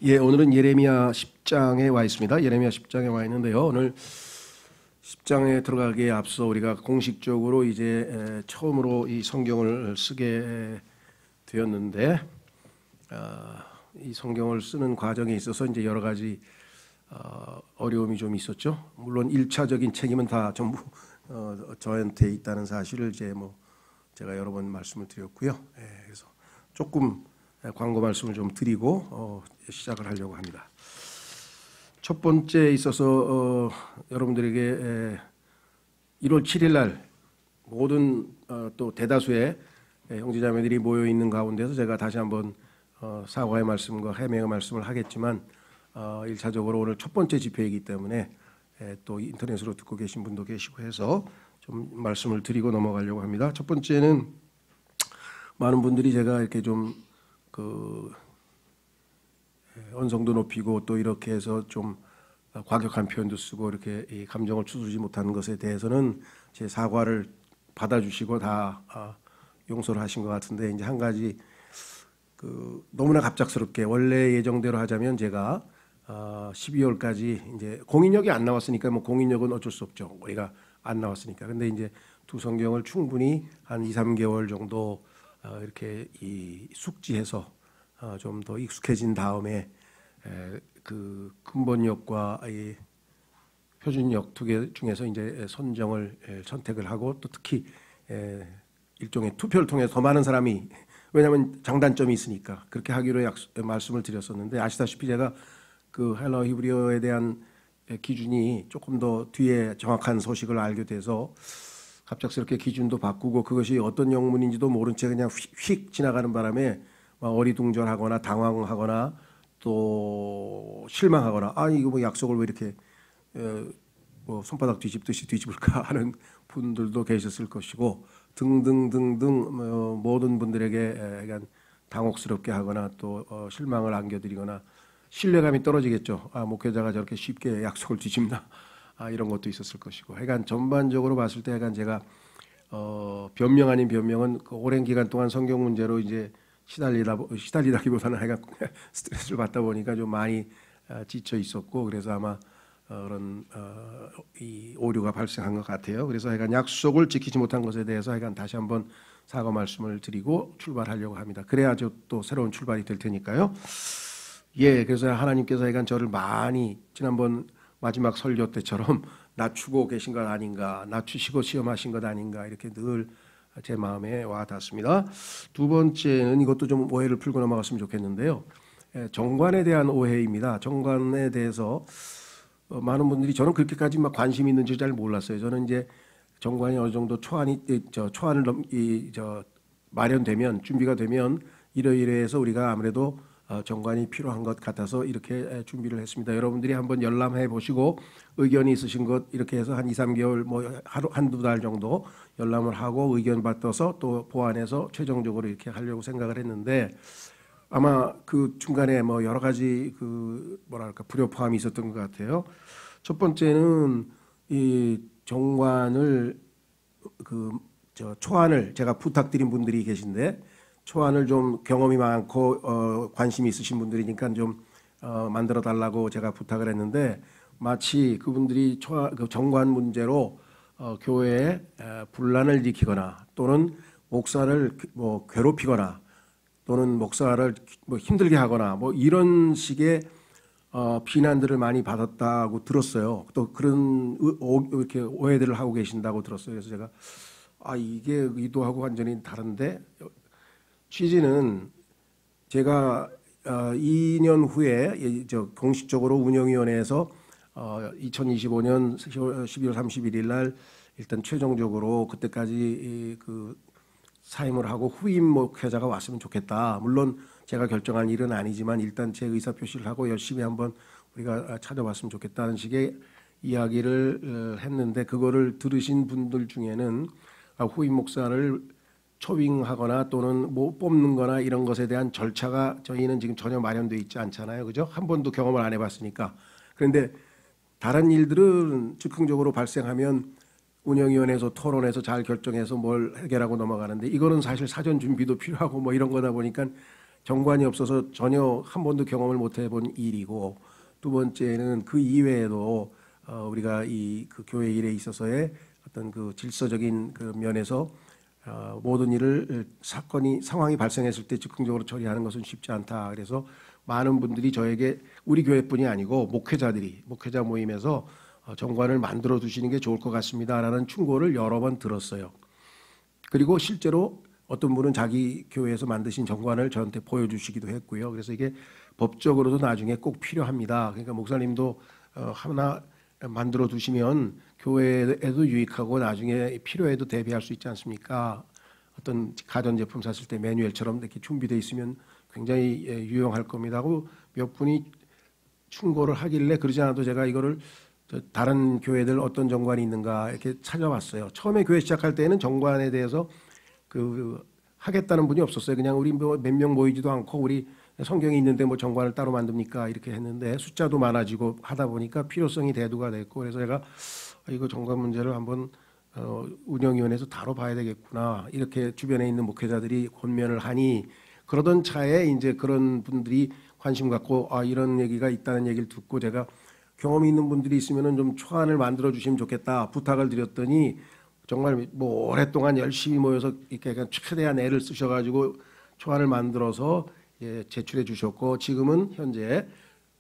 예, 오늘은 예레미야 10장에 와 있습니다. 예레미야 10장에 와 있는데요. 오늘 10장에 들어가기에 앞서 우리가 공식적으로 이제 처음으로 이 성경을 쓰게 되었는데, 이 성경을 쓰는 과정에 있어서 이제 여러 가지 어려움이 좀 있었죠. 물론 1차적인 책임은 다 전부 저한테 있다는 사실을 이제 제가 여러 번 말씀을 드렸고요. 그래서 조금 광고 말씀을 좀 드리고 시작을 하려고 합니다. 첫 번째 있어서 여러분들에게 1월 7일 날 모든 또 대다수의 형제자매들이 모여 있는 가운데서 제가 다시 한번 사과의 말씀과 해명의 말씀을 하겠지만 1차적으로 오늘 첫 번째 집회이기 때문에 또 인터넷으로 듣고 계신 분도 계시고 해서 좀 말씀을 드리고 넘어가려고 합니다. 첫 번째는 많은 분들이 제가 이렇게 좀 언성도 높이고 또 이렇게 해서 좀 과격한 표현도 쓰고 이렇게 이 감정을 추스르지 못하는 것에 대해서는 제 사과를 받아주시고 다 용서를 하신 것 같은데, 이제 한 가지 너무나 갑작스럽게 원래 예정대로 하자면 제가 12월까지 이제 공인력이 안 나왔으니까 공인력은 어쩔 수 없죠. 우리가 안 나왔으니까. 근데 이제 두 성경을 충분히 한 2, 3개월 정도 이렇게 이 숙지해서 좀 더 익숙해진 다음에 그 근본역과 이 표준역 두 개 중에서 이제 선택을 하고, 또 특히 일종의 투표를 통해 더 많은 사람이, 왜냐하면 장단점이 있으니까 그렇게 하기로 말씀을 드렸었는데, 아시다시피 제가 그 헬러 히브리어에 대한 기준이 조금 더 뒤에 정확한 소식을 알게 돼서 갑작스럽게 기준도 바꾸고, 그것이 어떤 영문인지도 모른 채 그냥 휙 지나가는 바람에 어리둥절하거나 당황하거나 또 실망하거나, 이거 약속을 왜 이렇게 손바닥 뒤집듯이 뒤집을까 하는 분들도 계셨을 것이고, 등등등등 모든 분들에게 약간 당혹스럽게 하거나 또 실망을 안겨드리거나 신뢰감이 떨어지겠죠. 목회자가 저렇게 쉽게 약속을 뒤집나, 이런 것도 있었을 것이고, 하여간 전반적으로 봤을 때 약간 제가 변명 아닌 변명은 오랜 기간 동안 성경 문제로 이제 시달리다기보다는 하여간 스트레스를 받다 보니까 좀 많이 지쳐 있었고, 그래서 아마 그런 이 오류가 발생한 것 같아요. 그래서 하여간 약속을 지키지 못한 것에 대해서 하여간 다시 한번 사과 말씀을 드리고 출발하려고 합니다. 그래야 또 새로운 출발이 될 테니까요. 예, 그래서 하나님께서 하여간 저를 많이 지난번 마지막 설교 때처럼 낮추고 계신 것 아닌가, 낮추시고 시험하신 것 아닌가, 이렇게 늘 제 마음에 와 닿습니다. 두 번째는 이것도 좀 오해를 풀고 넘어갔으면 좋겠는데요. 정관에 대한 오해입니다. 정관에 대해서 많은 분들이, 저는 그렇게까지 막 관심이 있는지 잘 몰랐어요. 저는 이제 정관이 어느 정도 초안을 마련되면, 준비가 되면 이러이러해서 우리가 아무래도 정관이 필요한 것 같아서 이렇게 준비를 했습니다. 여러분들이 한번 열람해 보시고 의견이 있으신 것 이렇게 해서 한 2, 3개월 하루 한두 달 정도 열람을 하고 의견 받아서 또 보완해서 최종적으로 이렇게 하려고 생각을 했는데, 아마 그 중간에 여러 가지 불협화음이 있었던 것 같아요. 첫 번째는 이 정관을 초안을 제가 부탁드린 분들이 계신데, 초안을 좀 경험이 많고 관심이 있으신 분들이니까 좀 만들어 달라고 제가 부탁을 했는데, 마치 그분들이 정관 문제로 교회에 분란을 일으키거나 또는 목사를 괴롭히거나 또는 목사를 힘들게 하거나 이런 식의 비난들을 많이 받았다고 들었어요. 또 그런 이렇게 오해들을 하고 계신다고 들었어요. 그래서 제가 이게 의도하고 완전히 다른데, 취지는 제가 2년 후에 공식적으로 운영위원회에서 2025년 12월 31일 날 일단 최종적으로 그때까지 사임을 하고 후임 목회자가 왔으면 좋겠다. 물론 제가 결정한 일은 아니지만 일단 제 의사표시를 하고 열심히 한번 우리가 찾아봤으면 좋겠다는 식의 이야기를 했는데, 그거를 들으신 분들 중에는 후임 목사를 초빙하거나 또는 뽑는 거나 이런 것에 대한 절차가 저희는 지금 전혀 마련되어 있지 않잖아요. 그죠? 한 번도 경험을 안 해봤으니까. 그런데 다른 일들은 즉흥적으로 발생하면 운영위원회에서 토론해서 잘 결정해서 뭘 해결하고 넘어가는데, 이거는 사실 사전 준비도 필요하고 이런 거다 보니까 정관이 없어서 전혀 한 번도 경험을 못 해본 일이고, 두 번째는 그 이외에도 우리가 이 그 교회 일에 있어서의 어떤 그 질서적인 그 면에서 모든 일을 상황이 발생했을 때 즉흥적으로 처리하는 것은 쉽지 않다. 그래서 많은 분들이 저에게 우리 교회뿐이 아니고 목회자 모임에서 정관을 만들어 두시는 게 좋을 것 같습니다라는 충고를 여러 번 들었어요. 그리고 실제로 어떤 분은 자기 교회에서 만드신 정관을 저한테 보여주시기도 했고요. 그래서 이게 법적으로도 나중에 꼭 필요합니다. 그러니까 목사님도 하나 만들어 두시면 교회에도 유익하고 나중에 필요해도 대비할 수 있지 않습니까? 어떤 가전제품 샀을 때 매뉴얼처럼 이렇게 준비되어 있으면 굉장히 유용할 겁니다 하고 몇 분이 충고를 하길래, 그러지 않아도 제가 이거를 다른 교회들 어떤 정관이 있는가 이렇게 찾아봤어요. 처음에 교회 시작할 때는 정관에 대해서 하겠다는 분이 없었어요. 그냥 우리 몇 명 모이지도 않고 우리 성경이 있는데 뭐 정관을 따로 만듭니까? 이렇게 했는데 숫자도 많아지고 하다 보니까 필요성이 대두가 됐고, 그래서 제가 이거 정관 문제를 한번 운영위원회에서 다뤄봐야 되겠구나, 이렇게 주변에 있는 목회자들이 권면을 하니, 그러던 차에 이제 그런 분들이 관심 갖고 이런 얘기가 있다는 얘기를 듣고 제가 경험이 있는 분들이 있으면은 좀 초안을 만들어 주시면 좋겠다 부탁을 드렸더니, 정말 뭐 오랫동안 열심히 모여서 이렇게 최대한 애를 쓰셔가지고 초안을 만들어서 제출해 주셨고, 지금은 현재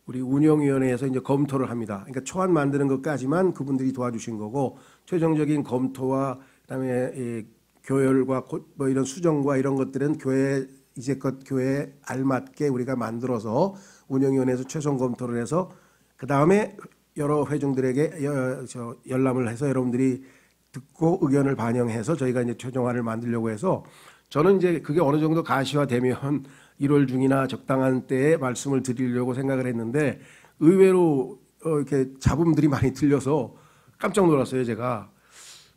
우리 운영위원회에서 이제 검토를 합니다. 그러니까 초안 만드는 것까지만 그분들이 도와주신 거고, 최종적인 검토와 그다음에 교열과 뭐 이런 수정과 이런 것들은 이제껏 교회에 알맞게 우리가 만들어서 운영위원회에서 최종 검토를 해서 그 다음에 여러 회중들에게 열람을 해서 여러분들이 듣고 의견을 반영해서 저희가 이제 최종안을 만들려고 해서, 저는 이제 그게 어느 정도 가시화되면 1월 중이나 적당한 때에 말씀을 드리려고 생각을 했는데, 의외로 이렇게 잡음들이 많이 들려서 깜짝 놀랐어요. 제가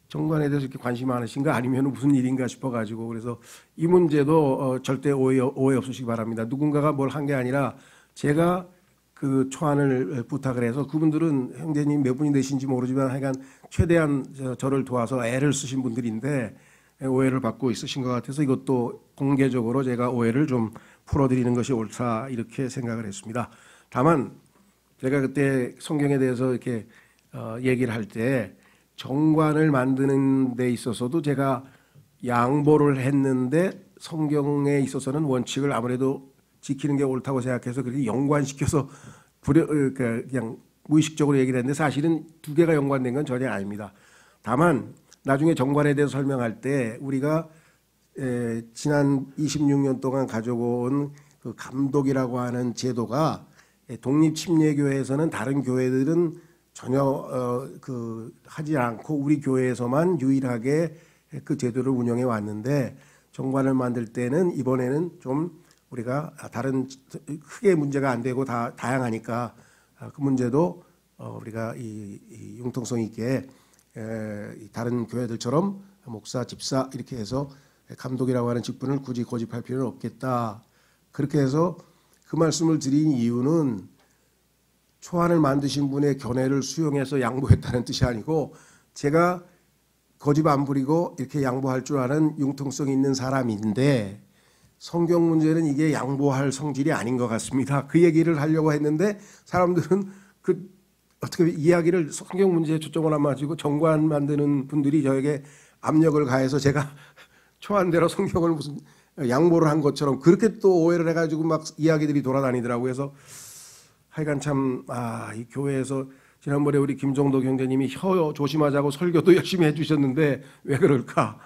정관에 대해서 이렇게 관심 많으신가 아니면 무슨 일인가 싶어가지고, 그래서 이 문제도 절대 오해 없으시기 바랍니다. 누군가가 뭘 한 게 아니라 제가 그 초안을 부탁을 해서, 그분들은 형제님 몇 분이 되신지 모르지만 하여간 최대한 저를 도와서 애를 쓰신 분들인데 오해를 받고 있으신 것 같아서 이것도 공개적으로 제가 오해를 좀 풀어드리는 것이 옳다, 이렇게 생각을 했습니다. 다만 제가 그때 성경에 대해서 이렇게 얘기를 할 때 정관을 만드는 데 있어서도 제가 양보를 했는데, 성경에 있어서는 원칙을 아무래도 지키는 게 옳다고 생각해서 그렇게 연관시켜서 그냥 무의식적으로 얘기를 했는데, 사실은 두 개가 연관된 건 전혀 아닙니다. 다만 나중에 정관에 대해서 설명할 때 우리가 지난 26년 동안 가져온 그 감독이라고 하는 제도가 독립침례교회에서는 다른 교회들은 전혀 하지 않고 우리 교회에서만 유일하게 그 제도를 운영해 왔는데, 정관을 만들 때는 이번에는 좀 우리가 다른 크게 문제가 안 되고 다양하니까 그 문제도 우리가 이 융통성 있게 다른 교회들처럼 목사, 집사 이렇게 해서 감독이라고 하는 직분을 굳이 고집할 필요는 없겠다. 그렇게 해서 그 말씀을 드린 이유는 초안을 만드신 분의 견해를 수용해서 양보했다는 뜻이 아니고, 제가 고집 안 부리고 이렇게 양보할 줄 아는 융통성 있는 사람인데 성경 문제는 이게 양보할 성질이 아닌 것 같습니다. 그 얘기를 하려고 했는데 사람들은 어떻게 이야기를 성경 문제에 초점을 안 맞추고 정관 만드는 분들이 저에게 압력을 가해서 제가 초안대로 성경을 무슨 양보를 한 것처럼 그렇게 또 오해를 해가지고 막 이야기들이 돌아다니더라고요. 그래서 하여간 참 이 교회에서 지난번에 우리 김종도 경제님이 혀 조심하자고 설교도 열심히 해주셨는데 왜 그럴까?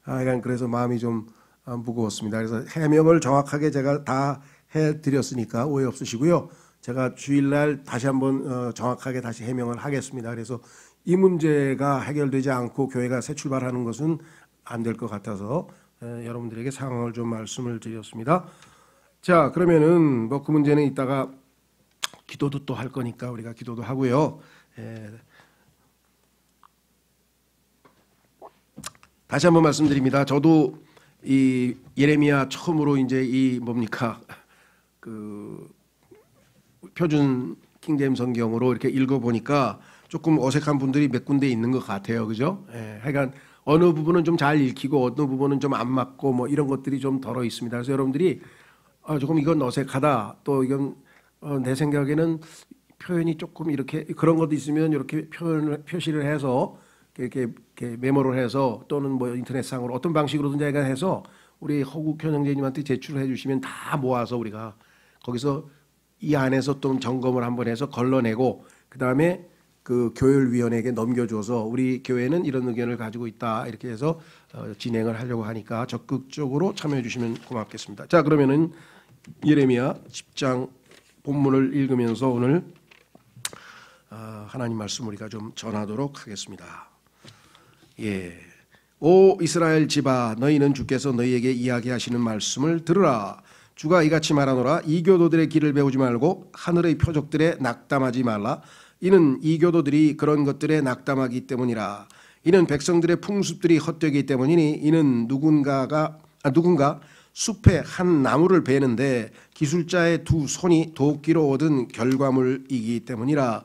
하여간 그래서 마음이 좀 무거웠습니다. 그래서 해명을 정확하게 제가 다 해드렸으니까 오해 없으시고요. 제가 주일날 다시 한번 정확하게 다시 해명을 하겠습니다. 그래서 이 문제가 해결되지 않고 교회가 새 출발하는 것은 안 될 것 같아서 여러분들에게 상황을 좀 말씀을 드렸습니다. 자, 그러면은 뭐 그 문제는 이따가 기도도 또 할 거니까 우리가 기도도 하고요. 다시 한번 말씀드립니다. 저도 이 예레미야 처음으로 이제 이 뭡니까 그 표준 킹제임 성경으로 이렇게 읽어보니까 조금 어색한 분들이 몇 군데 있는 것 같아요, 그죠? 하여간 어느 부분은 좀 잘 읽히고 어느 부분은 좀 안 맞고 뭐 이런 것들이 좀 덜어 있습니다. 그래서 여러분들이 조금 이건 어색하다. 또 이건 내 생각에는 표현이 조금 이렇게 그런 것도 있으면 이렇게 표시를 해서 이렇게 메모를 해서 또는 뭐 인터넷상으로 어떤 방식으로든 제가 해서 우리 허국 현영재님한테 제출을 해주시면 다 모아서 우리가 거기서 이 안에서 좀 점검을 한번 해서 걸러내고 그 다음에 그 교율위원회에게 넘겨줘서 우리 교회는 이런 의견을 가지고 있다 이렇게 해서 진행을 하려고 하니까 적극적으로 참여해 주시면 고맙겠습니다. 자, 그러면은 예레미야 10장 본문을 읽으면서 오늘 하나님 말씀 우리가 좀 전하도록 하겠습니다. 예, 오 이스라엘 집아, 너희는 주께서 너희에게 이야기하시는 말씀을 들으라. 주가 이같이 말하노라. 이교도들의 길을 배우지 말고 하늘의 표적들에 낙담하지 말라. 이는 이교도들이 그런 것들에 낙담하기 때문이라. 이는 백성들의 풍습들이 헛되기 때문이니 이는 누군가 숲에 한 나무를 베는데 기술자의 두 손이 도끼로 얻은 결과물이기 때문이라.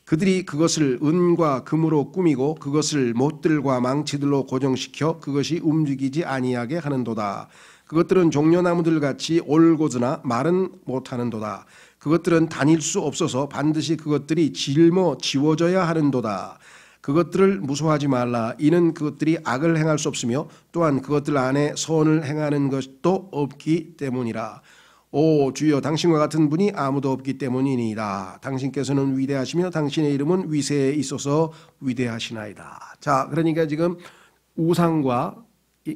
그들이 그것을 은과 금으로 꾸미고 그것을 못들과 망치들로 고정시켜 그것이 움직이지 아니하게 하는도다. 그것들은 종려나무들 같이 올곧으나 말은 못하는도다. 그것들은 다닐 수 없어서 반드시 그것들이 짊어지워져야 하는도다. 그것들을 무서워하지 말라. 이는 그것들이 악을 행할 수 없으며 또한 그것들 안에 선을 행하는 것도 없기 때문이라. 오 주여, 당신과 같은 분이 아무도 없기 때문이니이다. 당신께서는 위대하시며 당신의 이름은 위세에 있어서 위대하시나이다. 자, 그러니까 지금 우상과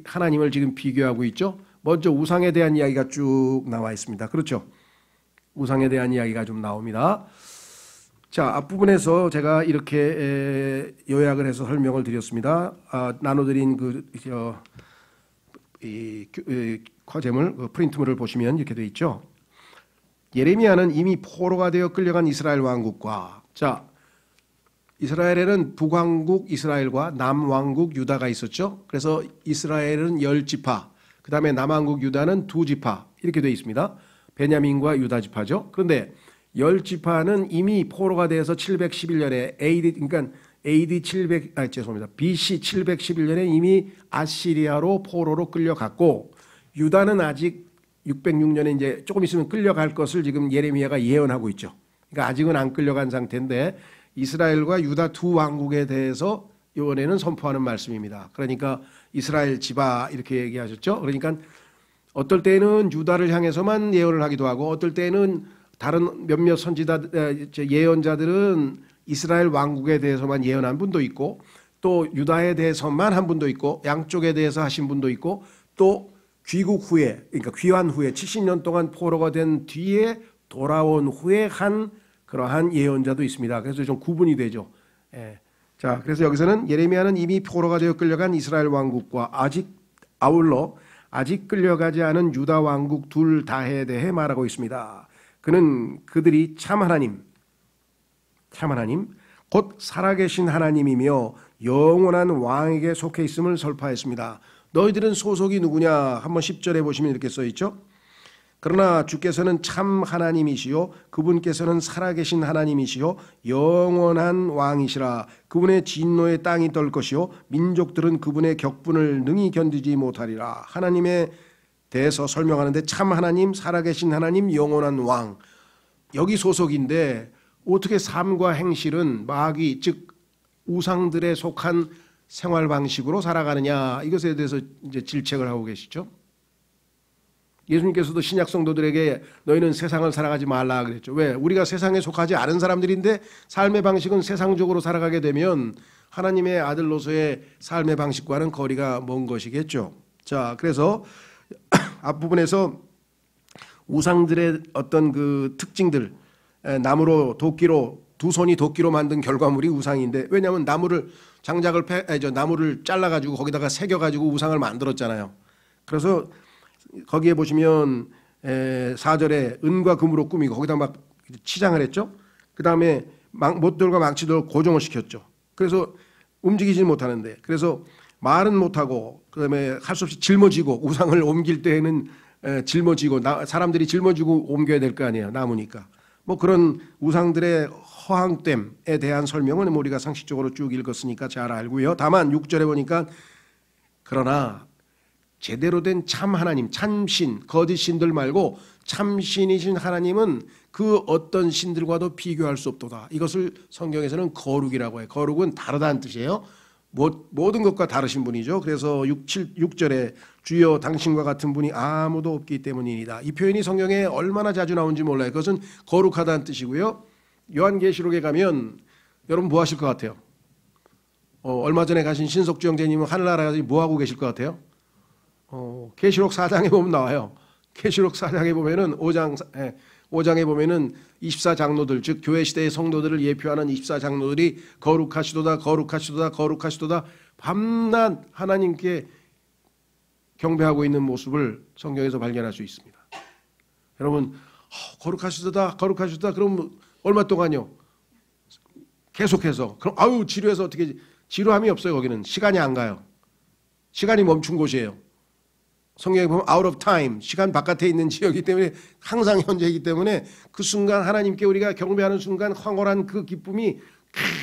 하나님을 지금 비교하고 있죠. 먼저 우상에 대한 이야기가 쭉 나와 있습니다. 그렇죠? 우상에 대한 이야기가 좀 나옵니다. 자, 앞부분에서 제가 이렇게 요약을 해서 설명을 드렸습니다. 나눠드린 과제물, 프린트물을 보시면 이렇게 되어 있죠. 예레미야는 이미 포로가 되어 끌려간 이스라엘 왕국과, 자, 이스라엘에는 북왕국 이스라엘과 남왕국 유다가 있었죠. 그래서 이스라엘은 10지파, 그 다음에 남왕국 유다는 2지파 이렇게 되어 있습니다. 베냐민과 유다 지파죠. 그런데 10지파는 이미 포로가 되어서 711년에 BC 711년에 이미 아시리아로 포로로 끌려갔고, 유다는 아직 606년에 이제 조금 있으면 끌려갈 것을 지금 예레미야가 예언하고 있죠. 그러니까 아직은 안 끌려간 상태인데 이스라엘과 유다 두 왕국에 대해서 이번에는 선포하는 말씀입니다. 그러니까 이스라엘 집아 이렇게 얘기하셨죠. 그러니까 어떨 때는 유다를 향해서만 예언을 하기도 하고 어떨 때는 다른 몇몇 예언자들은 이스라엘 왕국에 대해서만 예언한 분도 있고 또 유다에 대해서만 한 분도 있고 양쪽에 대해서 하신 분도 있고 또 귀국 후에, 그러니까 귀환 후에 70년 동안 포로가 된 뒤에 돌아온 후에 한 그러한 예언자도 있습니다. 그래서 좀 구분이 되죠. 예. 자, 그래서 여기서는 예레미야는 이미 포로가 되어 끌려간 이스라엘 왕국과 아울러 아직 끌려가지 않은 유다 왕국 둘 다에 대해 말하고 있습니다. 그는 그들이 참 하나님, 곧 살아계신 하나님이며 영원한 왕에게 속해 있음을 설파했습니다. 너희들은 소속이 누구냐? 한번 10절에 보시면 이렇게 써있죠. 그러나 주께서는 참 하나님이시요 그분께서는 살아계신 하나님이시요 영원한 왕이시라. 그분의 진노의 땅이 떨 것이요 민족들은 그분의 격분을 능히 견디지 못하리라. 하나님에 대해서 설명하는데 참 하나님, 살아계신 하나님, 영원한 왕, 여기 소속인데 어떻게 삶과 행실은 마귀 즉 우상들에 속한 생활 방식으로 살아가느냐, 이것에 대해서 이제 질책을 하고 계시죠. 예수님께서도 신약 성도들에게 너희는 세상을 살아가지 말라 그랬죠. 왜? 우리가 세상에 속하지 않은 사람들인데 삶의 방식은 세상적으로 살아가게 되면 하나님의 아들로서의 삶의 방식과는 거리가 먼 것이겠죠. 자, 그래서 앞부분에서 우상들의 어떤 그 특징들, 나무로 도끼로 두 손이 도끼로 만든 결과물이 우상인데, 왜냐하면 나무를 나무를 잘라가지고 거기다가 새겨가지고 우상을 만들었잖아요. 그래서 거기에 보시면 4절에 은과 금으로 꾸미고 거기다 막 치장을 했죠. 그 다음에 못들과 망치들 고정을 시켰죠. 그래서 움직이지 못하는데, 그래서 말은 못하고 그 다음에 할 수 없이 짊어지고, 우상을 옮길 때에는 짊어지고 사람들이 짊어지고 옮겨야 될 거 아니에요. 나무니까. 뭐 그런 우상들의 허황됨에 대한 설명은 우리가 상식적으로 쭉 읽었으니까 잘 알고요. 다만 6절에 보니까 그러나 제대로 된 참 하나님, 참신, 거짓 신들 말고 참신이신 하나님은 그 어떤 신들과도 비교할 수 없도다. 이것을 성경에서는 거룩이라고 해요. 거룩은 다르다는 뜻이에요. 모든 것과 다르신 분이죠. 그래서 6절에 주여 당신과 같은 분이 아무도 없기 때문이니다. 이 표현이 성경에 얼마나 자주 나오는지 몰라요. 그것은 거룩하다는 뜻이고요. 요한계시록에 가면 여러분 뭐 하실 것 같아요? 얼마 전에 가신 신석주 형제님은 하늘나라 가서 뭐 하고 계실 것 같아요? 계시록 4장에 보면 나와요. 계시록 4장에 보면은 5장에 보면은 24장로들, 즉 교회 시대의 성도들을 예표하는 24장로들이 거룩하시도다 거룩하시도다 거룩하시도다 밤낮 하나님께 경배하고 있는 모습을 성경에서 발견할 수 있습니다. 여러분 거룩하시도다 거룩하시도다 그럼 얼마 동안요? 계속해서 그럼 아유 지루해서 어떻게 지루함이 없어요. 거기는 시간이 안 가요. 시간이 멈춘 곳이에요. 성경에 보면 out of time, 시간 바깥에 있는 지역이기 때문에 항상 현재이기 때문에 그 순간 하나님께 우리가 경배하는 순간 황홀한 그 기쁨이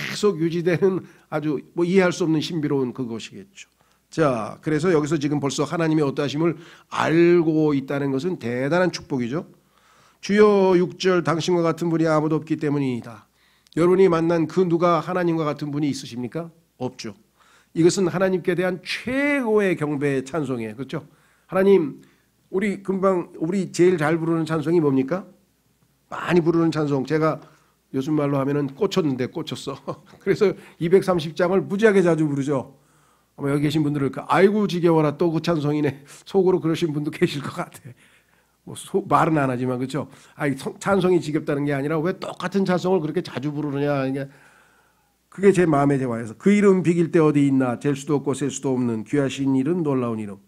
계속 유지되는 아주 이해할 수 없는 신비로운 그것이겠죠. 자, 그래서 여기서 지금 벌써 하나님의 어떠하심을 알고 있다는 것은 대단한 축복이죠. 주여 6절 당신과 같은 분이 아무도 없기 때문이다. 여러분이 만난 그 누가 하나님과 같은 분이 있으십니까? 없죠. 이것은 하나님께 대한 최고의 경배의 찬송이에요. 그렇죠? 하나님, 우리 제일 잘 부르는 찬송이 뭡니까? 많이 부르는 찬송. 제가 요즘 말로 하면은 꽂혔는데 꽂혔어. 그래서 230장을 무지하게 자주 부르죠. 아마 여기 계신 분들은 아이고 지겨워라 또 그 찬송이네. 속으로 그러신 분도 계실 것 같아. 말은 안 하지만 그렇죠. 찬송이 지겹다는 게 아니라 왜 똑같은 찬송을 그렇게 자주 부르느냐. 그게 제 마음에 와서 그 이름 비길 때 어디 있나 잴 수도 없고 셀 수도 없는 귀하신 이름 놀라운 이름.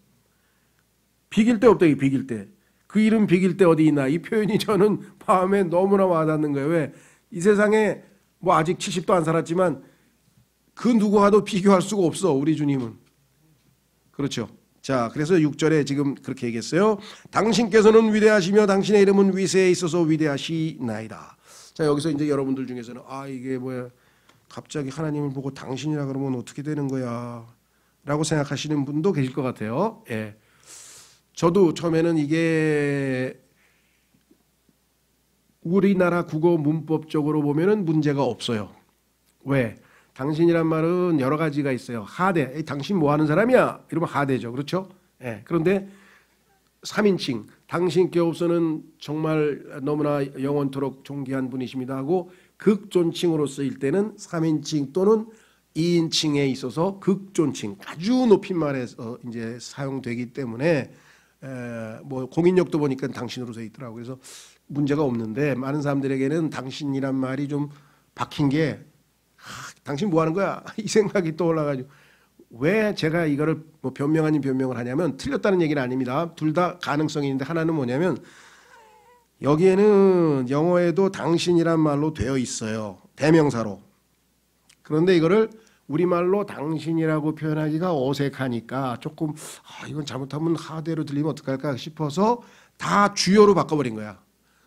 비길 데 없다. 이 비길 때. 그 이름 비길 때 어디 있나. 이 표현이 저는 마음에 너무나 와닿는 거예요. 왜? 이 세상에 아직 70도 안 살았지만 그 누구와도 비교할 수가 없어. 우리 주님은. 그렇죠. 자, 그래서 6절에 지금 그렇게 얘기했어요. 당신께서는 위대하시며 당신의 이름은 위세에 있어서 위대하시나이다. 자, 여기서 이제 여러분들 중에서는 이게 뭐야. 갑자기 하나님을 보고 당신이라 그러면 어떻게 되는 거야. 라고 생각하시는 분도 계실 것 같아요. 예. 저도 처음에는 이게 우리나라 국어 문법적으로 보면은 문제가 없어요. 왜? 당신이란 말은 여러 가지가 있어요. 하대. 당신 뭐 하는 사람이야? 이러면 하대죠. 그렇죠? 예. 그런데 3인칭. 당신께 없어는 정말 너무나 영원토록 존귀한 분이십니다 하고 극존칭으로 쓰일 때는 3인칭 또는 2인칭에 있어서 극존칭. 아주 높임말에서 이제 사용되기 때문에 공인력도 보니까 당신으로 써 있더라고요. 그래서 문제가 없는데 많은 사람들에게는 당신이란 말이 좀 박힌 게 당신 뭐 하는 거야? 이 생각이 떠올라가지고 왜 제가 이거를 변명 아닌 변명을 하냐면 틀렸다는 얘기는 아닙니다. 둘 다 가능성이 있는데 하나는 뭐냐면 여기에는 영어에도 당신이란 말로 되어 있어요. 대명사로. 그런데 이거를 우리말로 당신이라고 표현하기가 어색하니까 조금 이건 잘못하면 하대로 들리면 어떡할까 싶어서 다 주어로 바꿔버린 거야.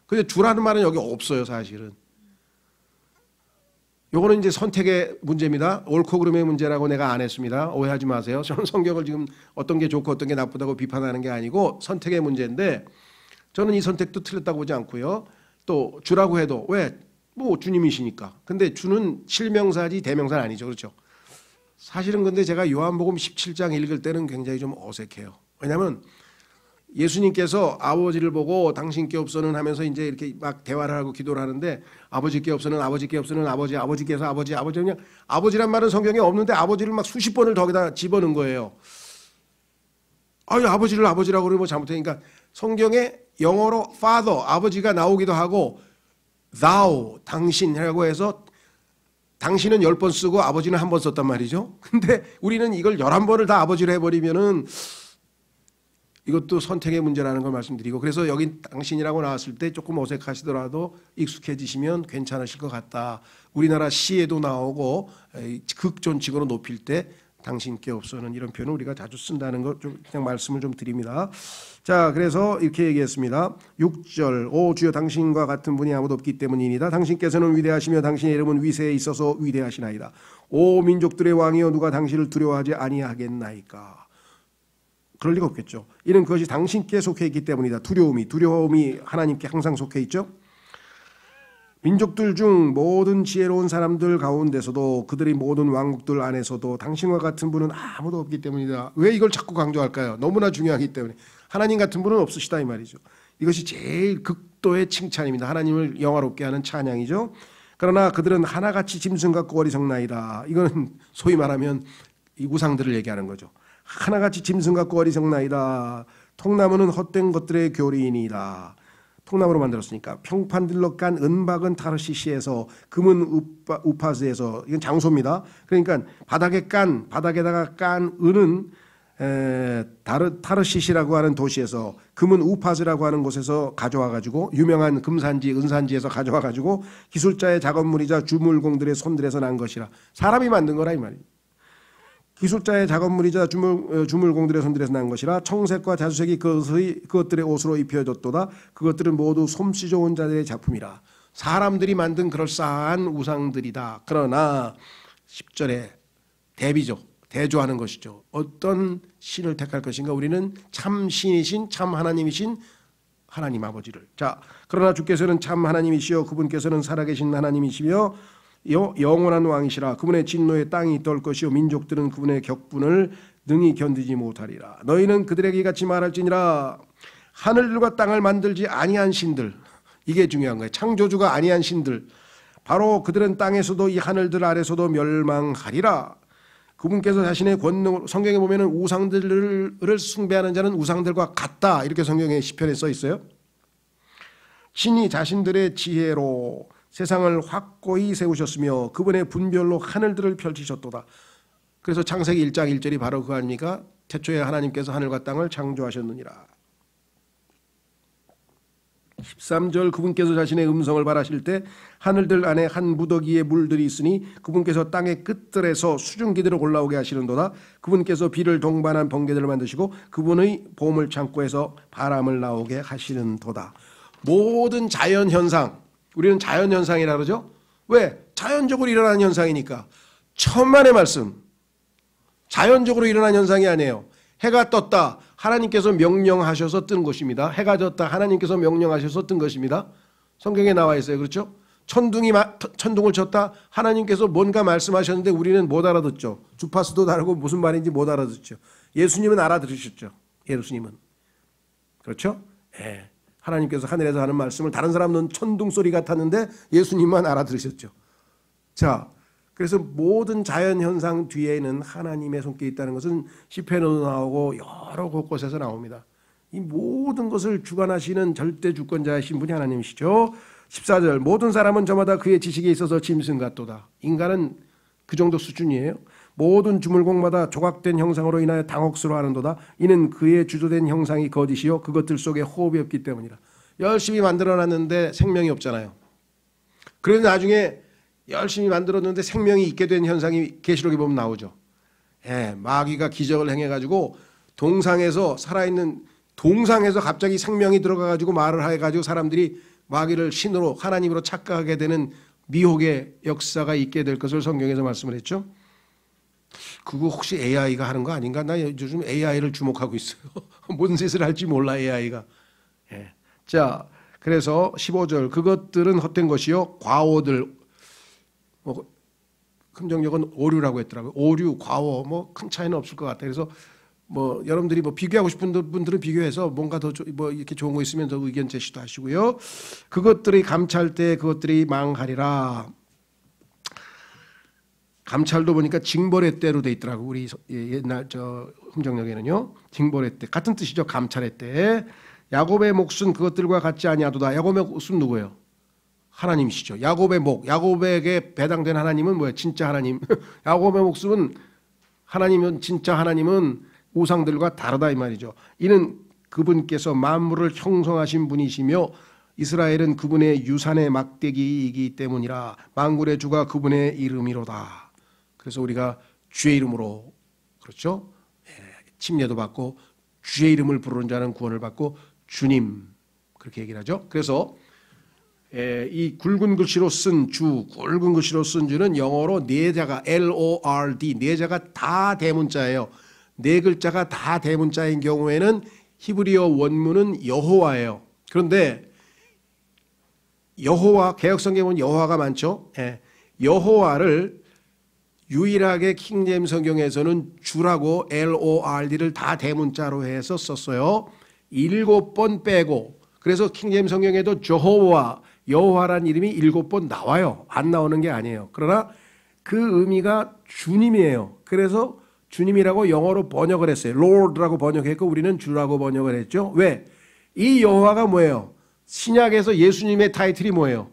근데 주라는 말은 여기 없어요. 사실은. 요거는 이제 선택의 문제입니다. 옳고 그름의 문제라고 내가 안 했습니다. 오해하지 마세요. 저는 성경을 지금 어떤 게 좋고 어떤 게 나쁘다고 비판하는 게 아니고 선택의 문제인데 저는 이 선택도 틀렸다고 보지 않고요. 또 주라고 해도 왜? 주님이시니까. 근데 주는 실명사지 대명사는 아니죠. 그렇죠? 사실은 근데 제가 요한복음 17장 읽을 때는 굉장히 좀 어색해요. 왜냐하면 예수님께서 아버지를 보고 당신께 없어는 하면서 이제 이렇게 막 대화를 하고 기도를 하는데 아버지께 없어는 아버지께 없어는 아버지께서 아버지 그냥 아버지란 말은 성경에 없는데 아버지를 막 수십 번을 거기다 집어넣은 거예요. 아버지를 아버지라고 그러면 잘못하니까 성경에 영어로 father 아버지가 나오기도 하고 thou 당신이라고 해서 당신은 10번 쓰고 아버지는 1번 썼단 말이죠. 근데 우리는 이걸 11번을 다 아버지로 해버리면은 이것도 선택의 문제라는 걸 말씀드리고 그래서 여기 당신이라고 나왔을 때 조금 어색하시더라도 익숙해지시면 괜찮으실 것 같다. 우리나라 시에도 나오고 극존칭으로 높일 때 당신께 없어는 이런 표현을 우리가 자주 쓴다는 걸 좀 그냥 말씀을 좀 드립니다. 자, 그래서 이렇게 얘기했습니다. 6절 오 주여 당신과 같은 분이 아무도 없기 때문이니다. 당신께서는 위대하시며 당신의 이름은 위세에 있어서 위대하시나이다. 오 민족들의 왕이여 누가 당신을 두려워하지 아니하겠나이까. 그럴 리가 없겠죠. 이는 그것이 당신께 속해 있기 때문이다. 두려움이 하나님께 항상 속해 있죠. 민족들 중 모든 지혜로운 사람들 가운데서도 그들의 모든 왕국들 안에서도 당신과 같은 분은 아무도 없기 때문이다. 왜 이걸 자꾸 강조할까요? 너무나 중요하기 때문에. 하나님 같은 분은 없으시다 이 말이죠. 이것이 제일 극도의 칭찬입니다. 하나님을 영화롭게 하는 찬양이죠. 그러나 그들은 하나같이 짐승 같고 어리석나이다. 이거는 소위 말하면 이 우상들을 얘기하는 거죠. 하나같이 짐승 같고 어리석나이다. 통나무는 헛된 것들의 교리이니이다. 통나무로 만들었으니까. 평판들로 깐 은박은 타르시시에서, 금은 우파스에서. 이건 장소입니다. 그러니까 바닥에다가 깐 은은 타르시시라고 하는 도시에서, 금은 우파스라고 하는 곳에서 가져와 가지고, 유명한 금산지 은산지에서 가져와 가지고 기술자의 작업물이자 주물공들의 손들에서 난 것이라. 사람이 만든 거라 이 말이에요. 기술자의 작업물이자 주물공들의 손들에서 난 것이라. 청색과 자주색이 그것들의 옷으로 입혀졌도다. 그것들은 모두 솜씨 좋은 자들의 작품이라. 사람들이 만든 그럴싸한 우상들이다. 그러나 10절에 대비죠. 대조하는 것이죠. 어떤 신을 택할 것인가? 우리는 참 신이신 참 하나님이신 하나님 아버지를. 자, 그러나 주께서는 참 하나님이시여 그분께서는 살아계신 하나님이시며 영원한 왕이시라. 그분의 진노에 땅이 떨 것이요 민족들은 그분의 격분을 능히 견디지 못하리라. 너희는 그들에게 같이 말할지니라. 하늘들과 땅을 만들지 아니한 신들. 이게 중요한 거예요. 창조주가 아니한 신들. 바로 그들은 땅에서도 이 하늘들 아래서도 멸망하리라. 그분께서 자신의 권능으로, 성경에 보면은 우상들을 숭배하는 자는 우상들과 같다 이렇게 성경에 시편에 써 있어요. 신이 자신들의 지혜로 세상을 확고히 세우셨으며 그분의 분별로 하늘들을 펼치셨도다. 그래서 창세기 1장 1절이 바로 그거 아닙니까? 태초에 하나님께서 하늘과 땅을 창조하셨느니라. 13절 그분께서 자신의 음성을 발하실 때 하늘들 안에 한 무더기에 물들이 있으니 그분께서 땅의 끝들에서 수증기들을 올라오게 하시는도다. 그분께서 비를 동반한 번개들을 만드시고 그분의 보물 창고에서 바람을 나오게 하시는도다. 모든 자연현상, 우리는 자연현상이라 그러죠. 왜? 자연적으로 일어나는 현상이니까. 천만의 말씀, 자연적으로 일어난 현상이 아니에요. 해가 떴다, 하나님께서 명령하셔서 뜬 것입니다. 해가 졌다, 하나님께서 명령하셔서 뜬 것입니다. 성경에 나와 있어요. 그렇죠? 천둥을 쳤다, 하나님께서 뭔가 말씀하셨는데 우리는 못 알아듣죠. 주파수도 다르고 무슨 말인지 못 알아듣죠. 예수님은 알아들으셨죠. 예수님은. 그렇죠? 예. 하나님께서 하늘에서 하는 말씀을 다른 사람은 천둥 소리 같았는데 예수님만 알아들으셨죠. 자, 그래서 모든 자연현상 뒤에는 하나님의 손길이 있다는 것은 시편에도 나오고 여러 곳곳에서 나옵니다. 이 모든 것을 주관하시는 절대 주권자이신 분이 하나님이시죠. 14절 모든 사람은 저마다 그의 지식에 있어서 짐승 같도다. 인간은 그 정도 수준이에요. 모든 주물공마다 조각된 형상으로 인하여 당혹스러워하는도다. 이는 그의 주조된 형상이 거짓이요 그것들 속에 호흡이 없기 때문이라. 열심히 만들어놨는데 생명이 없잖아요. 그래서 나중에 열심히 만들었는데 생명이 있게 된 현상이 계시록에 보면 나오죠. 예, 마귀가 기적을 행해가지고 동상에서 살아있는 동상에서 갑자기 생명이 들어가가지고 말을 해가지고 사람들이 마귀를 신으로 하나님으로 착각하게 되는 미혹의 역사가 있게 될 것을 성경에서 말씀을 했죠. 그거 혹시 AI가 하는 거 아닌가? 나 요즘 AI를 주목하고 있어요. 뭔 짓을 할지 몰라 AI가. 예. 자, 그래서 15절 그것들은 헛된 것이요 과오들, 금정역은 오류라고 했더라고요. 오류, 과오 뭐 큰 차이는 없을 것 같아요. 그래서 뭐 여러분들이 뭐 비교하고 싶은 분들은 비교해서 뭔가 더 뭐 이렇게 좋은 거 있으면 더 의견 제시도 하시고요. 그것들이 감찰 때 그것들이 망하리라. 감찰도 보니까 징벌의 때로 돼 있더라고. 우리 옛날 저 흥정역에는요. 징벌의 때 같은 뜻이죠. 감찰의 때. 야곱의 몫은 그것들과 같지 아니하도다. 야곱의 몫은 누구예요? 하나님이시죠. 야곱의 목, 야곱에게 배당된 하나님은 뭐예요? 진짜 하나님. 야곱의 몫은 하나님은 진짜 하나님은 우상들과 다르다 이 말이죠. 이는 그분께서 만물을 형성하신 분이시며 이스라엘은 그분의 유산의 막대기이기 때문이라. 만군의 주가 그분의 이름이로다. 그래서 우리가 주의 이름으로 그렇죠? 침례도 받고 주의 이름을 부르는 자는 구원을 받고 주님 그렇게 얘기를 하죠. 그래서 이 굵은 글씨로 쓴 주, 굵은 글씨로 쓴 주는 영어로 네 자가 LORD 네 자가 다 대문자예요. 네 글자가 다 대문자인 경우에는 히브리어 원문은 여호와예요. 그런데 여호와, 개역성경에 보면 여호와가 많죠. 예. 여호와를 유일하게 킹제임스 성경에서는 주라고 LORD를 다 대문자로 해서 썼어요. 7번 빼고. 그래서 킹제임스 성경에도 저호와, 여호와라는 이름이 7번 나와요. 안 나오는 게 아니에요. 그러나 그 의미가 주님이에요. 그래서 주님이라고 영어로 번역을 했어요. Lord라고 번역했고 우리는 주라고 번역을 했죠. 왜? 이 여호와가 뭐예요? 신약에서 예수님의 타이틀이 뭐예요?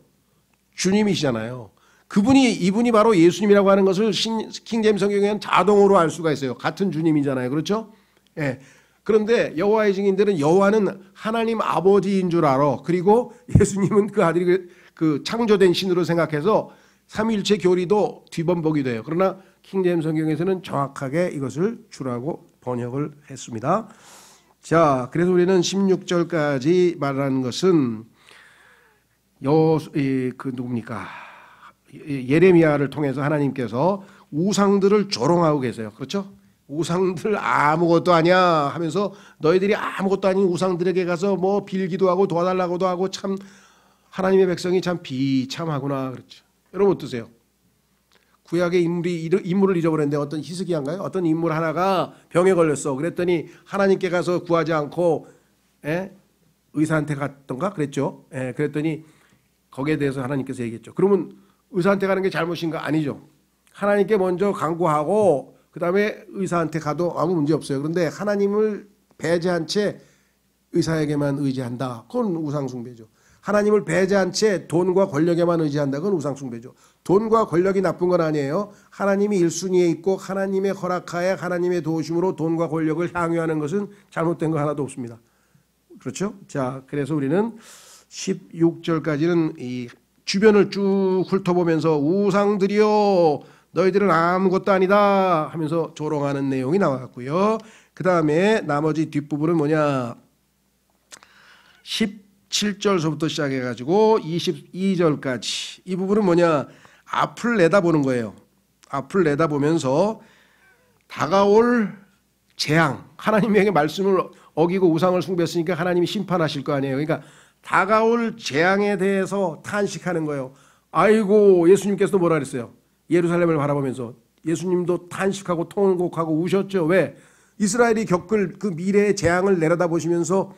주님이시잖아요. 이분이 바로 예수님이라고 하는 것을 킹제임스 성경에는 자동으로 알 수가 있어요. 같은 주님이잖아요. 그렇죠? 예. 그런데 여호와의 증인들은 여호와는 하나님 아버지인 줄 알아. 그리고 예수님은 그 아들이 그 창조된 신으로 생각해서 삼위일체 교리도 뒤범벅이 돼요. 그러나 킹제임스 성경에서는 정확하게 이것을 주라고 번역을 했습니다. 자, 그래서 우리는 16절까지 말하는 것은 누굽니까? 예레미야를 통해서 하나님께서 우상들을 조롱하고 계세요. 그렇죠? 우상들 아무것도 아니야 하면서 너희들이 아무것도 아닌 우상들에게 가서 뭐 빌기도 하고 도와달라고도 하고 참 하나님의 백성이 참 비참하구나. 그렇죠. 여러분 어떠세요? 구약의 인물을 잃어버렸는데 어떤 히스기야인가요? 어떤 인물 하나가 병에 걸렸어. 그랬더니 하나님께 가서 구하지 않고 의사한테 갔던가 그랬죠. 그랬더니 거기에 대해서 하나님께서 얘기했죠. 그러면 의사한테 가는 게 잘못인가? 아니죠. 하나님께 먼저 간구하고 그 다음에 의사한테 가도 아무 문제 없어요. 그런데 하나님을 배제한 채 의사에게만 의지한다. 그건 우상숭배죠. 하나님을 배제한 채 돈과 권력에만 의지한다. 그건 우상숭배죠. 돈과 권력이 나쁜 건 아니에요. 하나님이 1순위에 있고 하나님의 허락하에 하나님의 도우심으로 돈과 권력을 향유하는 것은 잘못된 거 하나도 없습니다. 그렇죠? 자, 그래서 우리는 16절까지는 이 주변을 쭉 훑어보면서 우상들이여 너희들은 아무것도 아니다 하면서 조롱하는 내용이 나왔고요. 그 다음에 나머지 뒷부분은 뭐냐, 17절서부터 시작해가지고 22절까지 이 부분은 뭐냐, 앞을 내다보는 거예요. 앞을 내다보면서 다가올 재앙, 하나님에게 말씀을 어기고 우상을 숭배했으니까 하나님이 심판하실 거 아니에요. 그러니까 다가올 재앙에 대해서 탄식하는 거예요. 아이고, 예수님께서도 뭐라 그랬어요? 예루살렘을 바라보면서 예수님도 탄식하고 통곡하고 우셨죠. 왜? 이스라엘이 겪을 그 미래의 재앙을 내려다보시면서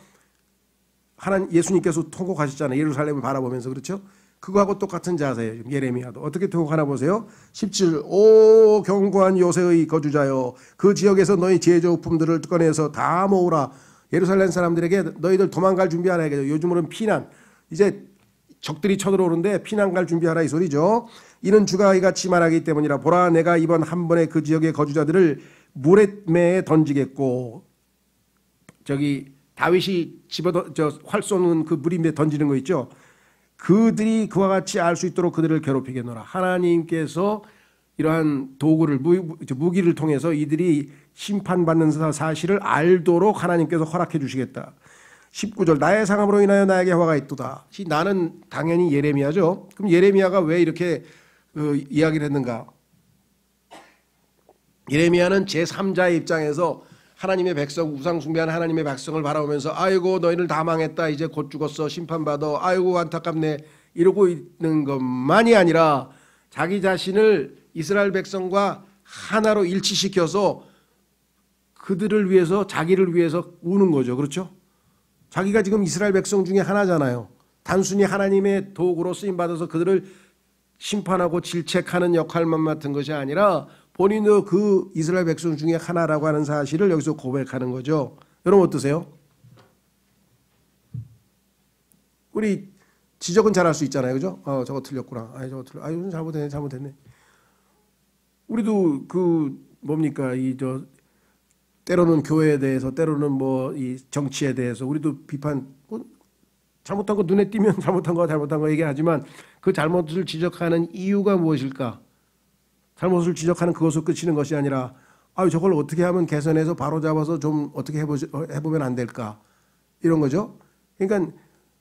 예수님께서 통곡하셨잖아요. 예루살렘을 바라보면서. 그렇죠? 그거하고 똑같은 자세예요. 예레미야도. 어떻게 통곡하나 보세요. 17. 오 견고한 요새의 거주자여, 그 지역에서 너희 제조품들을 꺼내서 다 모으라. 예루살렘 사람들에게 너희들 도망갈 준비하라. 요즘으로는 피난, 이제 적들이 쳐들어오는데 피난 갈 준비하라 이 소리죠. 이는 주가 이같이 말하기 때문이라. 보라, 내가 이번 한 번에 그 지역의 거주자들을 물에 던지겠고, 저기 다윗이 활 쏘는 그 물 위에 던지는 거 있죠. 그들이 그와 같이 알 수 있도록 그들을 괴롭히겠노라. 하나님께서 이러한 도구를, 무기를 통해서 이들이 심판받는 사실을 알도록 하나님께서 허락해 주시겠다. 19절. 나의 상함으로 인하여 나에게 화가 있도다. 나는 당연히 예레미야죠. 그럼 예레미야가 왜 이렇게 이야기를 했는가? 예레미야는 제3자의 입장에서 하나님의 백성, 우상숭배하는 하나님의 백성을 바라보면서 아이고 너희들 다 망했다, 이제 곧 죽었어, 심판받아, 아이고 안타깝네, 이러고 있는 것만이 아니라 자기 자신을 이스라엘 백성과 하나로 일치시켜서 그들을 위해서, 자기를 위해서 우는 거죠. 그렇죠? 자기가 지금 이스라엘 백성 중에 하나잖아요. 단순히 하나님의 도구로 쓰임받아서 그들을 심판하고 질책하는 역할만 맡은 것이 아니라 본인도 그 이스라엘 백성 중에 하나라고 하는 사실을 여기서 고백하는 거죠. 여러분 어떠세요? 우리 지적은 잘할 수 있잖아요. 그죠? 저거 틀렸구나. 저거 틀렸. 이건 잘못했네. 우리도 뭡니까? 때로는 교회에 대해서, 때로는 이 정치에 대해서 우리도 비판, 잘못한 거 눈에 띄면 잘못한 거 얘기하지만 그 잘못을 지적하는 이유가 무엇일까? 잘못을 지적하는 그것으로 끝이는 것이 아니라 저걸 어떻게 하면 개선해서 바로잡아서 좀 어떻게 해보면 안 될까? 이런 거죠. 그러니까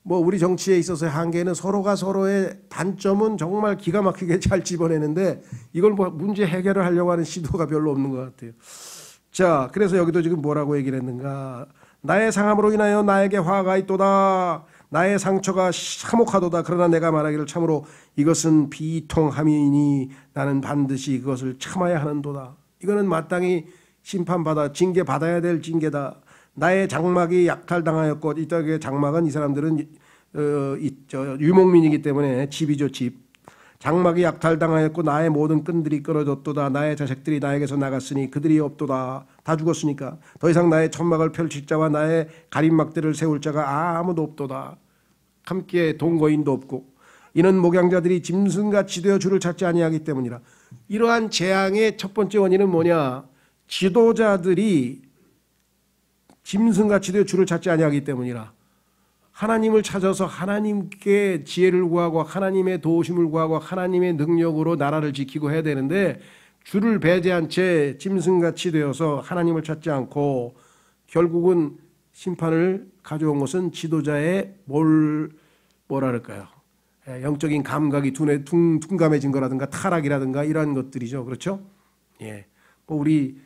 우리 정치에 있어서의 한계는 서로가 서로의 단점은 정말 기가 막히게 잘 집어내는데 이걸 문제 해결을 하려고 하는 시도가 별로 없는 것 같아요. 자, 그래서 여기도 지금 뭐라고 얘기를 했는가? 나의 상함으로 인하여 나에게 화가 있도다. 나의 상처가 사목하도다. 그러나 내가 말하기를 참으로 이것은 비통함이니 나는 반드시 그것을 참아야 하는도다. 이거는 마땅히 심판받아 징계받아야 될 징계다. 나의 장막이 약탈당하였고, 이 땅의 장막은 이 사람들은 유목민이기 때문에 집이죠, 집. 장막이 약탈당하였고 나의 모든 끈들이 끊어졌도다. 나의 자식들이 나에게서 나갔으니 그들이 없도다. 다 죽었으니까 더 이상 나의 천막을 펼칠 자와 나의 가림막대를 세울 자가 아무도 없도다. 함께 동거인도 없고 이는 목양자들이 짐승같이 되어 주를 찾지 아니하기 때문이라. 이러한 재앙의 첫 번째 원인은 뭐냐? 지도자들이 짐승같이 되어 주를 찾지 아니하기 때문이라. 하나님을 찾아서 하나님께 지혜를 구하고 하나님의 도우심을 구하고 하나님의 능력으로 나라를 지키고 해야 되는데 주를 배제한 채 짐승같이 되어서 하나님을 찾지 않고 결국은 심판을 가져온 것은 지도자의 뭐랄까요? 영적인 감각이 둔감해진 거라든가 타락이라든가 이러한 것들이죠. 그렇죠? 예. 뭐 우리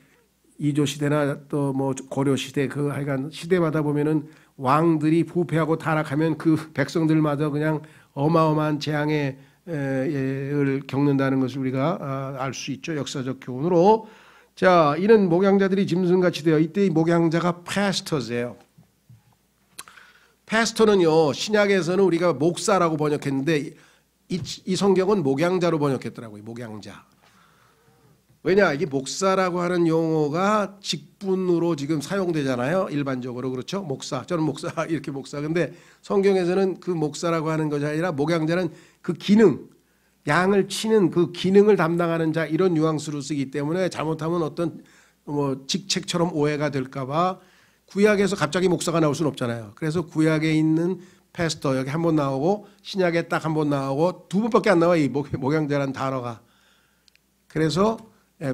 이조 시대나 또 뭐 고려 시대 그 하여간 시대마다 보면은 왕들이 부패하고 타락하면 그 백성들마저 그냥 어마어마한 재앙을 겪는다는 것을 우리가 알 수 있죠. 역사적 교훈으로. 자, 이는 목양자들이 짐승같이 되어 이때 이 목양자가 패스터즈예요. 패스터는요, 신약에서는 우리가 목사라고 번역했는데 이 성경은 목양자로 번역했더라고요. 목양자. 왜냐, 이게 목사라고 하는 용어가 직분으로 지금 사용되잖아요. 일반적으로. 그렇죠? 목사. 저는 목사, 이렇게 목사. 근데 성경에서는 그 목사라고 하는 것이 아니라 목양자는 그 기능, 양을 치는 그 기능을 담당하는 자, 이런 뉘앙스로 쓰기 때문에 잘못하면 어떤 뭐 직책처럼 오해가 될까봐 구약에서 갑자기 목사가 나올 수는 없잖아요. 그래서 구약에 있는 패스터 여기 한 번 나오고 신약에 딱 한 번 나오고 두 번밖에 안 나와, 이 목양자라는 단어가. 그래서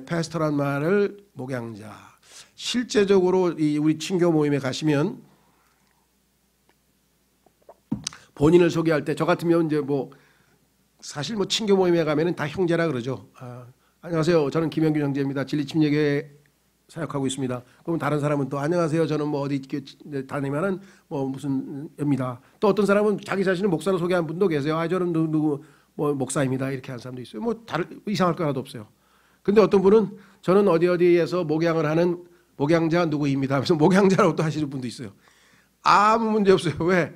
패스터란 말을 목양자. 실제적으로 우리 친교 모임에 가시면 본인을 소개할 때 저 같으면 이제 뭐 사실 뭐 친교 모임에 가면은 다 형제라 그러죠. 안녕하세요. 저는 김영균 형제입니다. 진리침례교회 사역하고 있습니다. 그러면 다른 사람은 또 안녕하세요. 저는 뭐 어디 다니면은 뭐 무슨 입니다. 또 어떤 사람은 자기 자신을 목사로 소개한 분도 계세요. 저는 누구 뭐 목사입니다. 이렇게 하는 사람도 있어요. 뭐 이상할 거 하나도 없어요. 근데 어떤 분은 저는 어디에서 목양을 하는 목양자 누구입니다 하면서 목양자라고 또 하시는 분도 있어요. 아무 문제 없어요. 왜?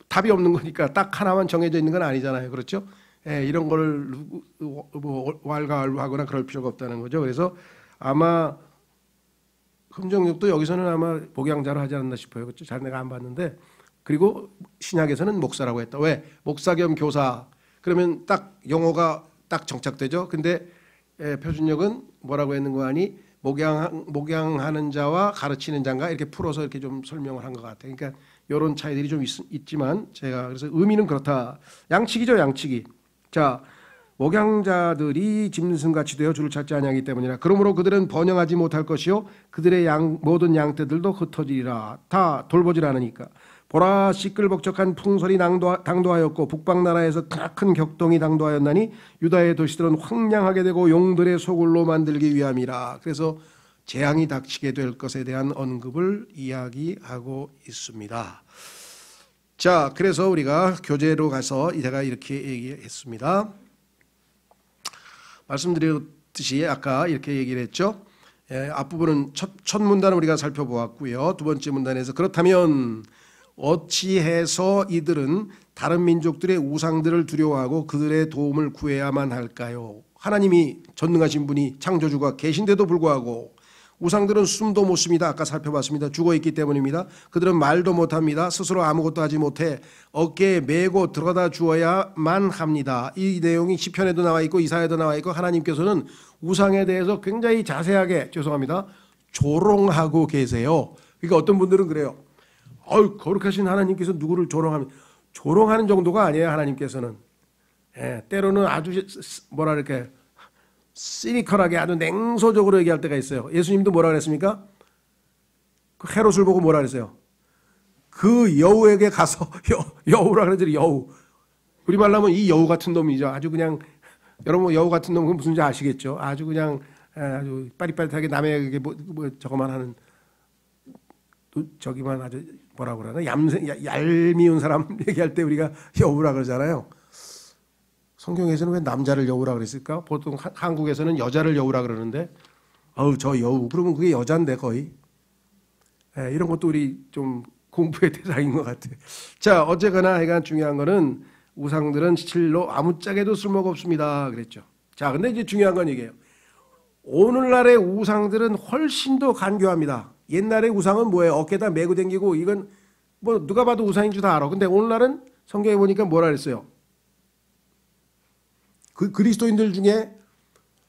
답이 없는 거니까 딱 하나만 정해져 있는 건 아니잖아요. 그렇죠? 이런 걸 뭐 왈가왈부하거나 그럴 필요가 없다는 거죠. 그래서 아마 금정육도 여기서는 아마 목양자로 하지 않았나 싶어요. 그렇죠? 잘 내가 안 봤는데. 그리고 신약에서는 목사라고 했다. 왜? 목사 겸 교사. 그러면 딱 용어가 딱 정착되죠. 근데 표준역은 뭐라고 했는 거 아니? 목양하는 자와 가르치는 자인가 이렇게 풀어서 이렇게 좀 설명을 한 것 같아요. 그러니까 이런 차이들이 좀 있지만 제가 그래서 의미는 그렇다. 양치기죠, 양치기. 자, 목양자들이 짐승같이 되어 주를 찾지 아니하기 때문이라. 그러므로 그들은 번영하지 못할 것이요 그들의 모든 양떼들도 흩어지리라. 다 돌보질 않으니까. 보라, 시끌벅적한 풍설이 당도하였고 북방나라에서 큰 격동이 당도하였나니 유다의 도시들은 황량하게 되고 용들의 소굴로 만들기 위함이라. 그래서 재앙이 닥치게 될 것에 대한 언급을 이야기하고 있습니다. 자, 그래서 우리가 교재로 가서 제가 이렇게 얘기했습니다. 말씀드렸듯이 아까 이렇게 얘기를 했죠. 앞부분은 첫 문단을 우리가 살펴보았고요. 두 번째 문단에서 그렇다면 어찌해서 이들은 다른 민족들의 우상들을 두려워하고 그들의 도움을 구해야만 할까요? 하나님이 전능하신 분이 창조주가 계신데도 불구하고 우상들은 숨도 못 쉽니다. 아까 살펴봤습니다. 죽어있기 때문입니다. 그들은 말도 못합니다. 스스로 아무것도 하지 못해 어깨에 메고 들어다 주어야만 합니다. 이 내용이 시편에도 나와 있고 이사야에도 나와 있고 하나님께서는 우상에 대해서 굉장히 자세하게 조롱하고 계세요. 그러니까 어떤 분들은 그래요. 거룩하신 하나님께서 누구를 조롱하는 정도가 아니에요. 하나님께서는 때로는 아주 뭐랄까 시니컬하게 아주 냉소적으로 얘기할 때가 있어요. 예수님도 뭐라 그랬습니까? 그 헤롯을 보고 뭐라 그랬어요? 그 여우에게 가서 여우라 그러더니 여우. 우리말로 하면 이 여우 같은 놈이죠. 아주 그냥 여러분 여우 같은 놈은 무슨지 아시겠죠? 아주 그냥 아주 빠릿빠릿하게 남에게 뭐 저거만 하는 저기만 아주 뭐라 그러나 얄미운 사람 얘기할 때 우리가 여우라 그러잖아요. 성경에서는 왜 남자를 여우라 그랬을까? 보통 한국에서는 여자를 여우라 그러는데 어우 저 여우 그러면 그게 여잔데 거의. 이런 것도 우리 좀 공부의 대상인 것 같아요. 자, 어쨌거나 하여간 중요한 거는 우상들은 실로 아무짝에도 쓸모가 없습니다 그랬죠. 자, 근데 이제 중요한 건 이게요. 오늘날의 우상들은 훨씬 더 간교합니다. 옛날의 우상은 뭐예요? 어깨에다 메고 다니고 이건 뭐 누가 봐도 우상인 줄 다 알아. 근데 오늘날은 성경에 보니까 뭐라 그랬어요? 그 그리스도인들 중에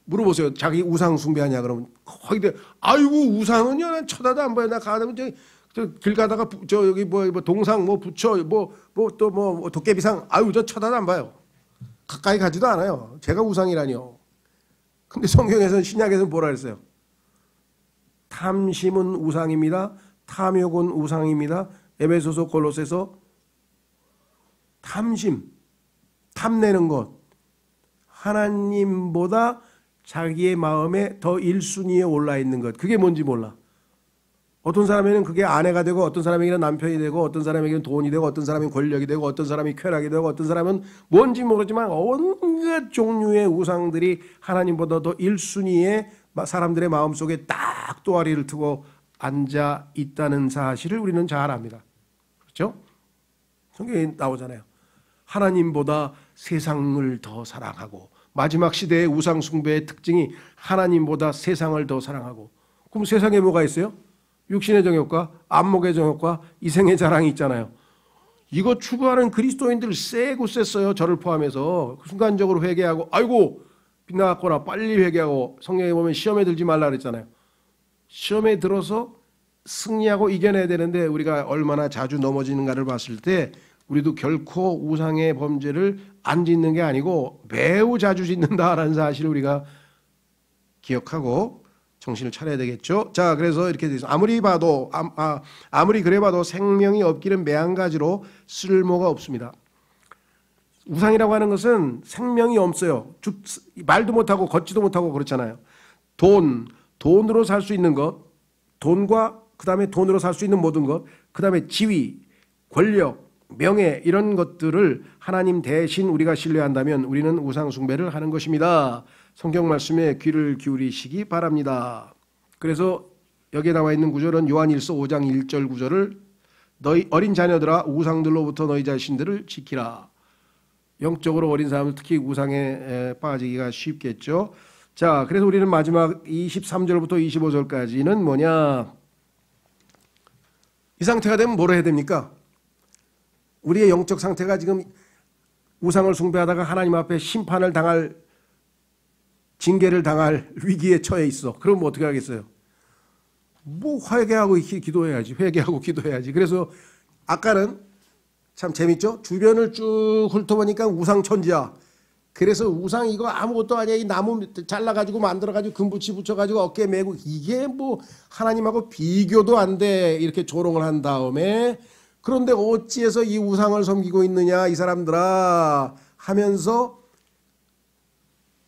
물어보세요. 자기 우상 숭배하냐 그러면 거의 아이고 우상은요 난 쳐다도 안 봐요. 나 가다가 길 가다가 저 여기 뭐 동상 뭐 부처 뭐 또 뭐 도깨비상 아유 저 쳐다도 안 봐요. 가까이 가지도 않아요. 제가 우상이라니요. 근데 성경에서는 신약에서는 뭐라 그랬어요? 탐심은 우상입니다. 탐욕은 우상입니다. 에베소서 골로새서 탐심, 탐내는 것 하나님보다 자기의 마음에 더 1순위에 올라 있는 것 그게 뭔지 몰라. 어떤 사람에게는 그게 아내가 되고 어떤 사람에게는 남편이 되고 어떤 사람에게는 돈이 되고 어떤 사람은 권력이 되고 어떤 사람이 쾌락이 되고 어떤 사람은 뭔지 모르지만 온갖 종류의 우상들이 하나님보다 더 1순위에 사람들의 마음속에 딱 또아리를 트고 앉아 있다는 사실을 우리는 잘 압니다. 그렇죠? 성경에 나오잖아요. 하나님보다 세상을 더 사랑하고 마지막 시대의 우상 숭배의 특징이 하나님보다 세상을 더 사랑하고 그럼 세상에 뭐가 있어요? 육신의 정욕과 안목의 정욕과 이생의 자랑이 있잖아요. 이거 추구하는 그리스도인들 세고 셌어요. 저를 포함해서 순간적으로 회개하고 아이고 빗나갔구나 빨리 회개하고 성경에 보면 시험에 들지 말라 그랬잖아요. 시험에 들어서 승리하고 이겨내야 되는데 우리가 얼마나 자주 넘어지는가를 봤을 때 우리도 결코 우상의 범죄를 안 짓는 게 아니고 매우 자주 짓는다라는 사실을 우리가 기억하고 정신을 차려야 되겠죠. 자, 그래서 이렇게 돼서 아무리 그래 봐도 생명이 없기는 매한가지로 쓸모가 없습니다. 우상이라고 하는 것은 생명이 없어요. 말도 못하고 걷지도 못하고 그렇잖아요. 돈으로 살 수 있는 것, 돈과 그 다음에 돈으로 살 수 있는 모든 것, 그 다음에 지위, 권력, 명예 이런 것들을 하나님 대신 우리가 신뢰한다면 우리는 우상 숭배를 하는 것입니다. 성경 말씀에 귀를 기울이시기 바랍니다. 그래서 여기에 나와 있는 구절은 요한일서 5장 1절 구절을 너희 어린 자녀들아 우상들로부터 너희 자신들을 지키라. 영적으로 어린 사람은 특히 우상에 빠지기가 쉽겠죠. 자, 그래서 우리는 마지막 23절부터 25절까지는 뭐냐? 이 상태가 되면 뭐를 해야 됩니까? 우리의 영적 상태가 지금 우상을 숭배하다가 하나님 앞에 심판을 당할 징계를 당할 위기에 처해 있어. 그럼 뭐 어떻게 하겠어요? 뭐 회개하고 기도해야지. 회개하고 기도해야지. 그래서 아까는 참 재밌죠? 주변을 쭉 훑어보니까 우상천지야. 그래서 우상 이거 아무것도 아니야. 이 나무 잘라가지고 만들어가지고 금붙이 붙여가지고 어깨에 메고 이게 뭐 하나님하고 비교도 안 돼. 이렇게 조롱을 한 다음에 그런데 어찌해서 이 우상을 섬기고 있느냐 이 사람들아 하면서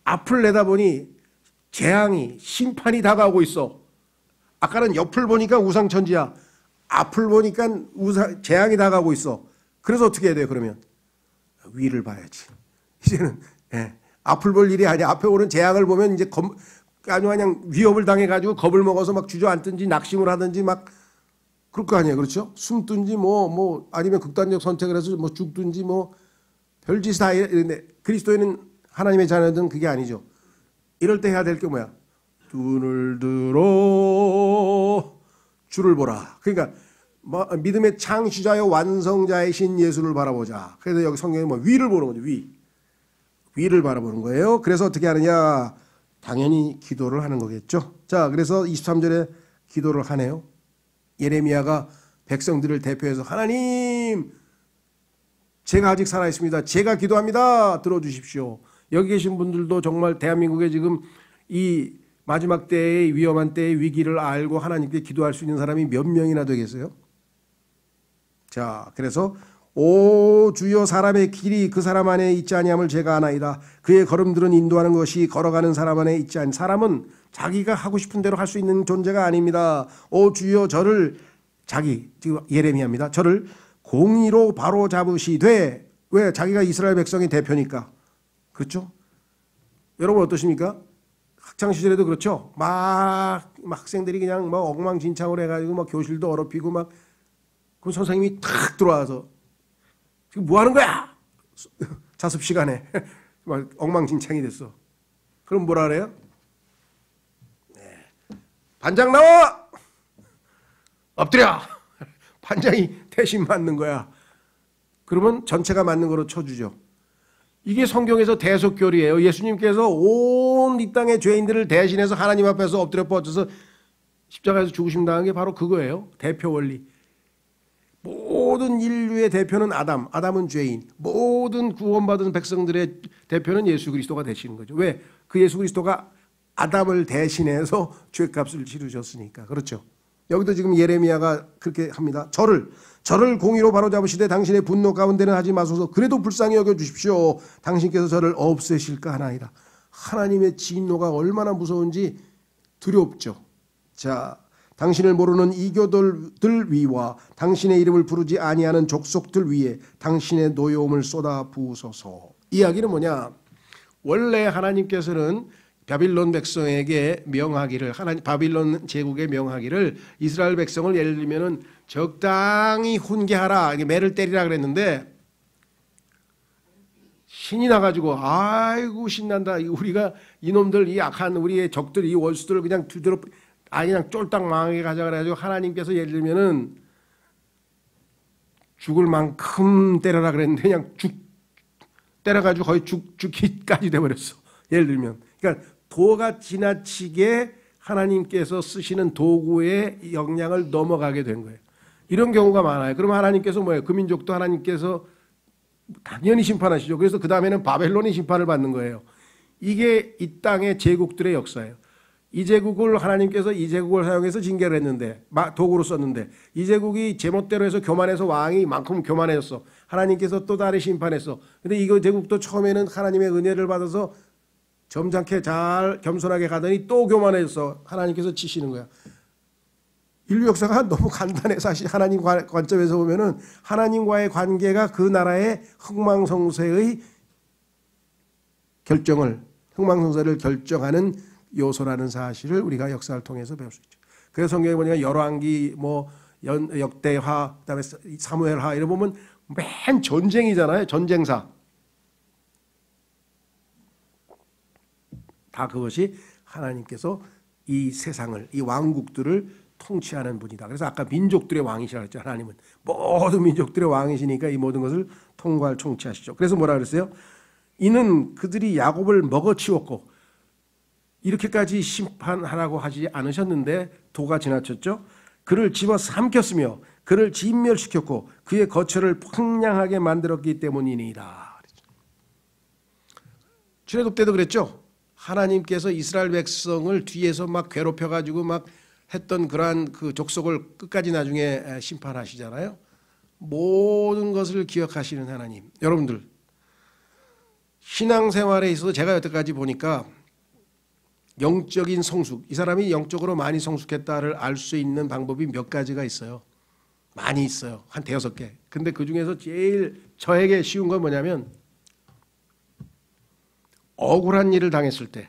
앞을 내다보니 재앙이 심판이 다가오고 있어. 아까는 옆을 보니까 우상천지야. 앞을 보니까 재앙이 다가오고 있어. 그래서 어떻게 해야 돼요? 그러면 위를 봐야지. 이제는 앞을 볼 일이 아니야. 앞에 오는 재앙을 보면 이제 아주 그냥 위협을 당해가지고 겁을 먹어서 막 주저앉든지 낙심을 하든지 막 그럴 거 아니에요. 그렇죠? 숨든지 뭐 아니면 극단적 선택을 해서 뭐 죽든지 뭐 별짓이 다 이런데 그리스도인은 하나님의 자녀들은 그게 아니죠. 이럴 때 해야 될 게 뭐야? 눈을 들어 주를 보라. 그러니까 뭐 믿음의 창시자요 완성자이신 예수를 바라보자. 그래서 여기 성경에 뭐 위를 보는 거죠. 위를 바라보는 거예요. 그래서 어떻게 하느냐? 당연히 기도를 하는 거겠죠. 자, 그래서 23절에 기도를 하네요. 예레미야가 백성들을 대표해서 하나님 제가 아직 살아있습니다. 제가 기도합니다. 들어주십시오. 여기 계신 분들도 정말 대한민국에 지금 이 마지막 때의 위험한 때의 위기를 알고 하나님께 기도할 수 있는 사람이 몇 명이나 되겠어요? 자, 그래서 오 주여 사람의 길이 그 사람 안에 있지 아니함을 제가 아나이다. 그의 걸음들은 인도하는 것이 걸어가는 사람 안에 있지 아니. 사람은 자기가 하고 싶은 대로 할 수 있는 존재가 아닙니다. 오 주여 저를 지금 예레미야입니다. 저를 공의로 바로 잡으시되. 왜? 자기가 이스라엘 백성의 대표니까. 그렇죠? 여러분 어떠십니까? 학창 시절에도 그렇죠. 막 학생들이 그냥 막 엉망진창으로 해가지고 막 교실도 더럽히고 막. 그럼 선생님이 탁 들어와서 지금 뭐 하는 거야? 자습 시간에 막 엉망진창이 됐어. 그럼 뭐라 그래요? 네. 반장 나와! 엎드려! 반장이 대신 맞는 거야. 그러면 전체가 맞는 거로 쳐주죠. 이게 성경에서 대속교리예요. 예수님께서 온 이 땅의 죄인들을 대신해서 하나님 앞에서 엎드려 뻗쳐서 십자가에서 죽으심 당한 게 바로 그거예요. 대표 원리. 모든 인류의 대표는 아담은 죄인. 모든 구원받은 백성들의 대표는 예수 그리스도가 되시는 거죠. 왜? 그 예수 그리스도가 아담을 대신해서 죄값을 치르셨으니까. 그렇죠. 여기도 지금 예레미야가 그렇게 합니다. 저를 공의로 바로잡으시되 당신의 분노 가운데는 하지 마소서. 그래도 불쌍히 여겨주십시오. 당신께서 저를 없애실까 하나이다. 하나님의 진노가 얼마나 무서운지 두렵죠. 자, 당신을 모르는 이교도들 위와 당신의 이름을 부르지 아니하는 족속들 위에 당신의 노여움을 쏟아 부으소서. 이야기는 뭐냐? 원래 하나님께서는 바빌론 백성에게 명하기를, 바빌론 제국에 명하기를 이스라엘 백성을 예를 들면은 적당히 훈계하라, 매를 때리라 그랬는데 신이 나가지고 아이고 신난다. 우리가 이놈들, 이 악한 우리의 적들, 이 원수들을 그냥 두드러 그냥 쫄딱 망하게 가자 그래가지고 하나님께서 예를 들면은 죽을 만큼 때려라 그랬는데 그냥 때려가지고 거의 죽기까지 돼버렸어. 예를 들면. 그러니까 도가 지나치게 하나님께서 쓰시는 도구의 역량을 넘어가게 된 거예요. 이런 경우가 많아요. 그러면 하나님께서 뭐예요? 그 민족도 하나님께서 당연히 심판하시죠. 그래서 그 다음에는 바벨론이 심판을 받는 거예요. 이게 이 땅의 제국들의 역사예요. 이 제국을 하나님께서 이 제국을 사용해서 징계를 했는데, 도구로 썼는데, 이 제국이 제멋대로 해서 교만해서 왕이 만큼 교만해졌어. 하나님께서 또 다른 심판했어. 근데 이 제국도 처음에는 하나님의 은혜를 받아서 점잖게 잘 겸손하게 가더니 또 교만해졌어. 하나님께서 치시는 거야. 인류 역사가 너무 간단해. 사실 하나님 관점에서 보면은 하나님과의 관계가 그 나라의 흥망성쇠의 흥망성쇠를 결정하는 요소라는 사실을 우리가 역사를 통해서 배울 수 있죠. 그래서 성경에 보니까 열왕기, 역대하, 그다음에 사무엘하 이런 보면 맨 전쟁이잖아요. 전쟁사. 다 그것이 하나님께서 이 세상을, 이 왕국들을 통치하는 분이다. 그래서 아까 민족들의 왕이시라 했죠. 하나님은 모든 민족들의 왕이시니까 이 모든 것을 통괄 통치하시죠. 그래서 뭐라 그랬어요? 이는 그들이 야곱을 먹어치웠고 이렇게까지 심판하라고 하지 않으셨는데 도가 지나쳤죠. 그를 집어 삼켰으며 그를 진멸시켰고 그의 거처를 황량하게 만들었기 때문이니이다. 출애굽 때도 그랬죠. 하나님께서 이스라엘 백성을 뒤에서 막 괴롭혀가지고 막 했던 그러한 그 족속을 끝까지 나중에 심판하시잖아요. 모든 것을 기억하시는 하나님. 여러분들 신앙생활에 있어서 제가 여태까지 보니까 영적인 성숙, 이 사람이 영적으로 많이 성숙했다를 알 수 있는 방법이 몇 가지가 있어요. 많이 있어요. 한 5개. 근데 그 중에서 제일 저에게 쉬운 건 뭐냐면 억울한 일을 당했을 때,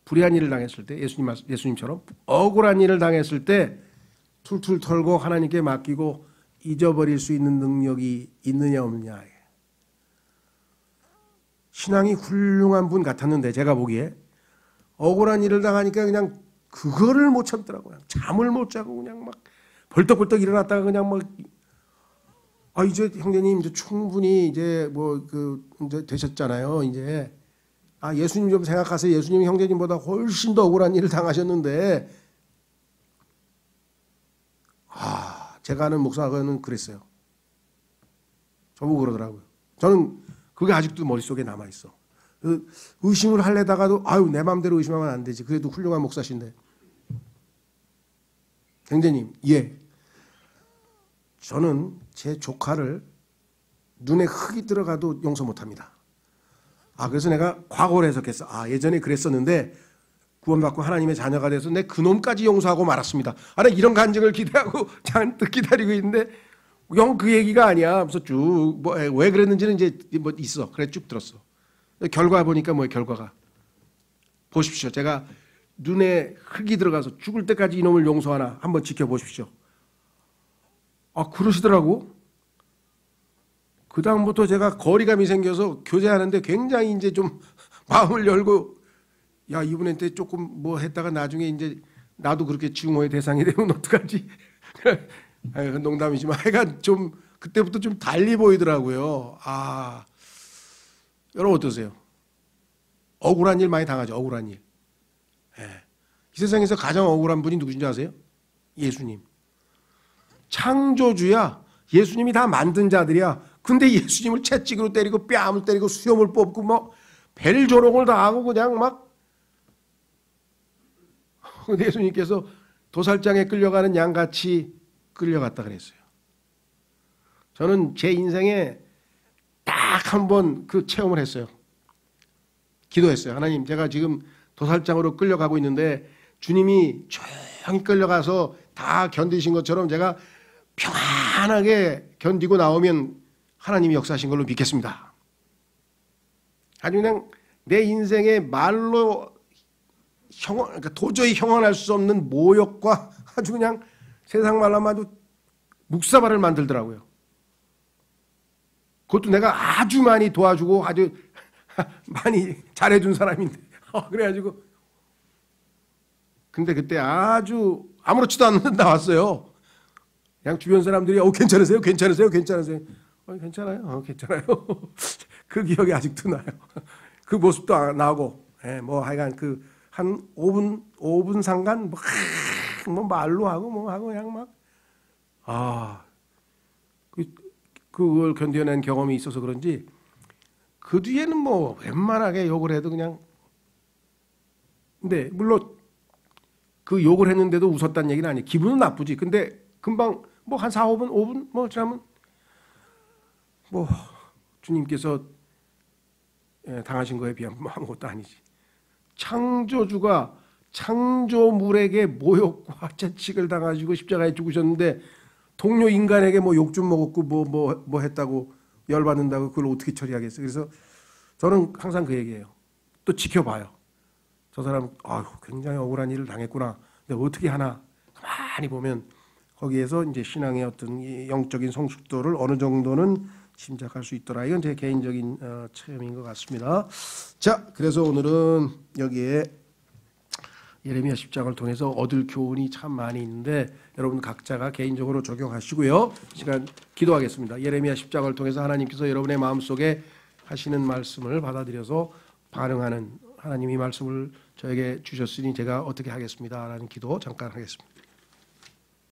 불의한 일을 당했을 때, 예수님처럼 억울한 일을 당했을 때 툴툴 털고 하나님께 맡기고 잊어버릴 수 있는 능력이 있느냐 없느냐. 신앙이 훌륭한 분 같았는데 제가 보기에 억울한 일을 당하니까 그냥 그거를 못 참더라고요. 잠을 못 자고 그냥 막 벌떡벌떡 일어났다가 그냥 막 이제 형제님 이제 충분히 이제 이제 되셨잖아요. 이제 예수님 좀 생각하세요. 예수님이 형제님보다 훨씬 더 억울한 일을 당하셨는데 제가 아는 목사는 그랬어요. 저보고 그러더라고요. 저는 그게 아직도 머릿속에 남아있어. 의심을 하려다가도 내 마음대로 의심하면 안 되지. 그래도 훌륭한 목사신데. 형제님, 예. 저는 제 조카를 눈에 흙이 들어가도 용서 못합니다. 그래서 내가 과거를 해석했어. 예전에 그랬었는데 구원받고 하나님의 자녀가 돼서 내 그놈까지 용서하고 말았습니다. 나 이런 간증을 기대하고 잔뜩 기다리고 있는데 영 그 얘기가 아니야. 그래서 쭉 왜 그랬는지는 이제 뭐 있어. 그래 쭉 들었어. 결과 보니까 뭐예요? 결과가 보십시오. 제가 눈에 흙이 들어가서 죽을 때까지 이놈을 용서하나 한번 지켜보십시오. 그러시더라고. 그 다음부터 제가 거리감이 생겨서 교제하는데 굉장히 이제 좀 마음을 열고, 야, 이분한테 조금 뭐 했다가 나중에 이제 나도 그렇게 증오의 대상이 되면 어떡하지? 농담이지만 하여간 좀 그때부터 좀 달리 보이더라고요. 여러분 어떠세요? 억울한 일 많이 당하죠. 억울한 일. 이 세상에서 가장 억울한 분이 누구신지 아세요? 예수님. 창조주야. 예수님이 다 만든 자들이야. 근데 예수님을 채찍으로 때리고 뺨을 때리고 수염을 뽑고 뭐 벨조롱을 다 하고 그냥 막. 근데 예수님께서 도살장에 끌려가는 양같이 끌려갔다 그랬어요. 저는 제 인생에 딱 한 번 그 체험을 했어요. 기도했어요. 하나님, 제가 지금 도살장으로 끌려가고 있는데 주님이 조용히 끌려가서 다 견디신 것처럼 제가 평안하게 견디고 나오면 하나님이 역사하신 걸로 믿겠습니다. 아주 그냥 내 인생에 말로 그러니까 도저히 형언할 수 없는 모욕과 아주 그냥 세상 말로 하면 아주 묵사발을 만들더라고요. 그것도 내가 아주 많이 도와주고 아주 많이 잘해준 사람인데 그래가지고 근데 그때 아주 아무렇지도 않은 듯 나왔어요. 그냥 주변 사람들이 괜찮으세요? 괜찮으세요? 괜찮으세요? 괜찮아요. 괜찮아요. 그 기억이 아직도 나요. 그 모습도 나오고 뭐 하여간 그 한 5분 상간 뭐 말로 하고 뭐 하고 그냥 막 그걸 견뎌낸 경험이 있어서 그런지 그 뒤에는 뭐 웬만하게 욕을 해도 그냥 근데 물론 그 욕을 했는데도 웃었다는 얘기는 아니에요. 기분은 나쁘지. 근데 금방 뭐 한 4, 5분 뭐 지나면 뭐 주님께서 당하신 거에 비하면 아무것도 아니지. 창조주가 창조물에게 모욕과 채찍을 당하시고 십자가에 죽으셨는데 동료 인간에게 뭐 욕 좀 먹었고 뭐 했다고 열받는다고 그걸 어떻게 처리하겠어요. 그래서 저는 항상 그 얘기예요. 또 지켜봐요. 저 사람 굉장히 억울한 일을 당했구나. 근데 어떻게 하나 가만히 보면 거기에서 이제 신앙의 어떤 영적인 성숙도를 어느 정도는 짐작할 수 있더라. 이건 제 개인적인 체험인 것 같습니다. 자, 그래서 오늘은 여기에 예레미야 10장을 통해서 얻을 교훈이 참 많이 있는데 여러분 각자가 개인적으로 적용하시고요. 시간 기도하겠습니다. 예레미야 10장을 통해서 하나님께서 여러분의 마음속에 하시는 말씀을 받아들여서 반응하는 하나님이 말씀을 저에게 주셨으니 제가 어떻게 하겠습니다. 라는 기도 잠깐 하겠습니다.